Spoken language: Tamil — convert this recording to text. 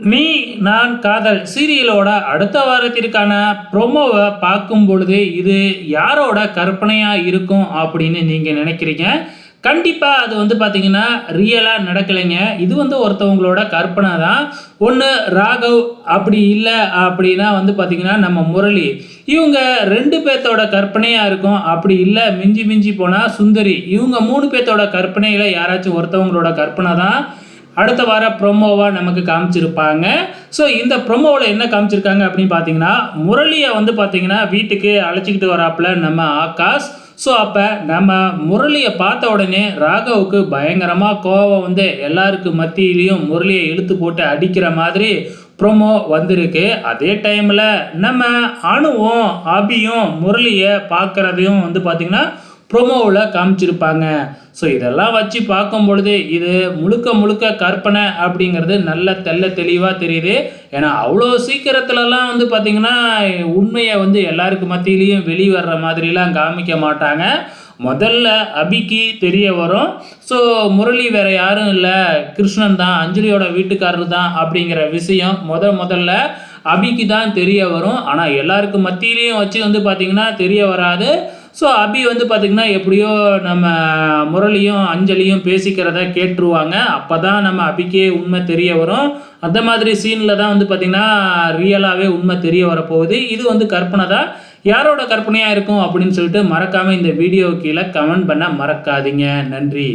நீ நான் காதல் சீரியலோட அடுத்த வாரத்திற்கான ப்ரொமோவை பார்க்கும் பொழுது இது யாரோட கற்பனையாக இருக்கும் அப்படின்னு நீங்கள் நினைக்கிறீங்க? கண்டிப்பாக அது வந்து பார்த்தீங்கன்னா ரியலாக நடக்கலைங்க. இது வந்து ஒருத்தவங்களோட கற்பனை தான். ஒன்று ராகவ், அப்படி இல்லை அப்படின்னா வந்து பார்த்தீங்கன்னா நம்ம முரளி. இவங்க 2 பேர்த்தோட கற்பனையாக இருக்கும். அப்படி இல்லை மிஞ்சி மிஞ்சி போனால் சுந்தரி. இவங்க 3 பேர்த்தோட கற்பனையில் யாராச்சும் ஒருத்தவங்களோட கற்பனை தான் அடுத்த வார ப்ரொமோவா நமக்கு காமிச்சிருப்பாங்க. ஸோ இந்த ப்ரொமோவில் என்ன காமிச்சிருக்காங்க அப்படின்னு பார்த்தீங்கன்னா, முரளியை வந்து பார்த்தீங்கன்னா வீட்டுக்கு அழைச்சிக்கிட்டு வராப்புல நம்ம ஆகாஷ். ஸோ அப்போ நம்ம முரளியை பார்த்த உடனே ராகவுக்கு பயங்கரமாக கோபம் வந்து எல்லாருக்கு மத்தியிலையும் முரளியை இழுத்து போட்டு அடிக்கிற மாதிரி ப்ரொமோ வந்திருக்கு. அதே டைமில் நம்ம அணுவும் அபியும் முரளியை பார்க்குறதையும் வந்து பார்த்திங்கன்னா ப்ரொமோவில் காமிச்சிருப்பாங்க. ஸோ இதெல்லாம் வச்சு பார்க்கும் பொழுது இது முழுக்க முழுக்க கற்பனை அப்படிங்கிறது நல்ல தெள்ள தெளிவாக தெரியுது. ஏன்னா அவ்வளோ சீக்கிரத்துலலாம் வந்து பார்த்திங்கன்னா உண்மையை வந்து எல்லாருக்கு மத்தியிலையும் வெளிவர்ற மாதிரிலாம் காமிக்க மாட்டாங்க. முதல்ல அபிக்கு தெரிய வரும். ஸோ முரளி வேறு யாரும் இல்லை, கிருஷ்ணன் தான், அஞ்சலியோட வீட்டுக்காரர் தான் அப்படிங்கிற விஷயம் முதல்ல அபிக்கு தான் தெரிய வரும். ஆனால் எல்லாருக்கு மத்தியிலையும் வச்சு வந்து பார்த்திங்கன்னா தெரிய வராது. ஸோ அபி வந்து பார்த்திங்கன்னா எப்படியோ நம்ம முரளியும் அஞ்சலியும் பேசிக்கிறத கேட்டுருவாங்க. அப்போ தான் நம்ம அபிக்கே உண்மை தெரிய வரும். அந்த மாதிரி சீனில் தான் வந்து பார்த்திங்கன்னா ரியலாகவே உண்மை தெரிய வரப்போகுது. இது வந்து கற்பனை தான். யாரோட கற்பனையாக இருக்கும் அப்படின்னு சொல்லிட்டு மறக்காமல் இந்த வீடியோ கீழே கமெண்ட் பண்ண மறக்காதீங்க. நன்றி.